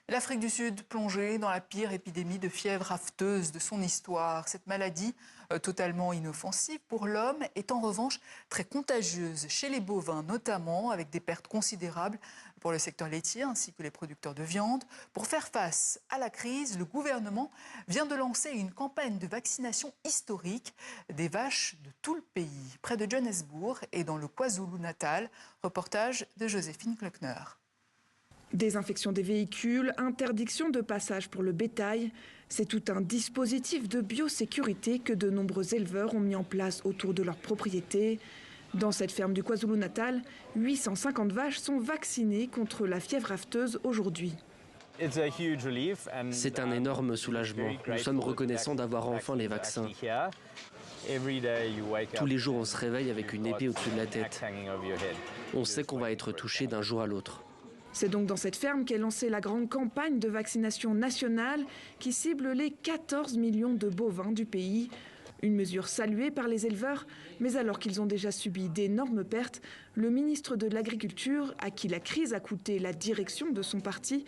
L'Afrique du Sud plongée dans la pire épidémie de fièvre afteuse de son histoire. Cette maladie, totalement inoffensive pour l'homme, est en revanche très contagieuse chez les bovins, notamment avec des pertes considérables pour le secteur laitier ainsi que les producteurs de viande. Pour faire face à la crise, le gouvernement vient de lancer une campagne de vaccination historique des vaches de tout le pays, près de Johannesburg et dans le KwaZulu-Natal. Reportage de Joséphine Klockner. Désinfection des véhicules, interdiction de passage pour le bétail, c'est tout un dispositif de biosécurité que de nombreux éleveurs ont mis en place autour de leur propriété. Dans cette ferme du KwaZulu-Natal, 850 vaches sont vaccinées contre la fièvre afteuse aujourd'hui. C'est un énorme soulagement. Nous sommes reconnaissants d'avoir enfin les vaccins. Tous les jours, on se réveille avec une épée au-dessus de la tête. On sait qu'on va être touché d'un jour à l'autre. C'est donc dans cette ferme qu'est lancée la grande campagne de vaccination nationale qui cible les 14 millions de bovins du pays. Une mesure saluée par les éleveurs, mais alors qu'ils ont déjà subi d'énormes pertes, le ministre de l'Agriculture, à qui la crise a coûté la direction de son parti,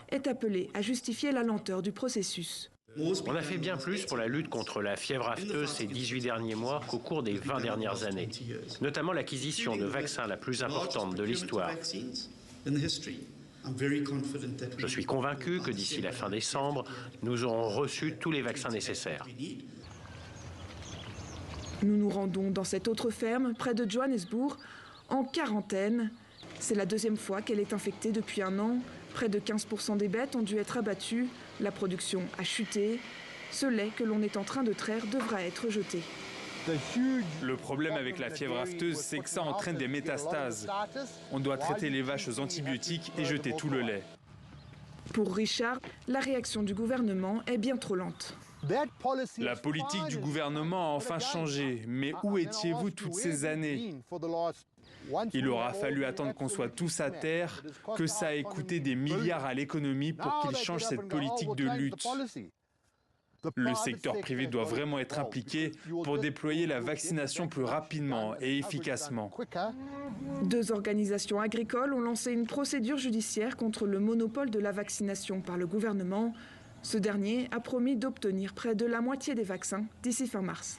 est appelé à justifier la lenteur du processus. On a fait bien plus pour la lutte contre la fièvre afteuse ces 18 derniers mois qu'au cours des 20 dernières années, notamment l'acquisition de vaccins la plus importante de l'histoire. Je suis convaincu que d'ici la fin décembre, nous aurons reçu tous les vaccins nécessaires. Nous nous rendons dans cette autre ferme, près de Johannesburg, en quarantaine. C'est la deuxième fois qu'elle est infectée depuis un an. Près de 15% des bêtes ont dû être abattues. La production a chuté. Ce lait que l'on est en train de traire devra être jeté. Le problème avec la fièvre afteuse, c'est que ça entraîne des métastases. On doit traiter les vaches aux antibiotiques et jeter tout le lait. Pour Richard, la réaction du gouvernement est bien trop lente. La politique du gouvernement a enfin changé, mais où étiez-vous toutes ces années? Il aura fallu attendre qu'on soit tous à terre, que ça ait coûté des milliards à l'économie pour qu'il change cette politique de lutte. Le secteur privé doit vraiment être impliqué pour déployer la vaccination plus rapidement et efficacement. Deux organisations agricoles ont lancé une procédure judiciaire contre le monopole de la vaccination par le gouvernement. Ce dernier a promis d'obtenir près de la moitié des vaccins d'ici fin mars.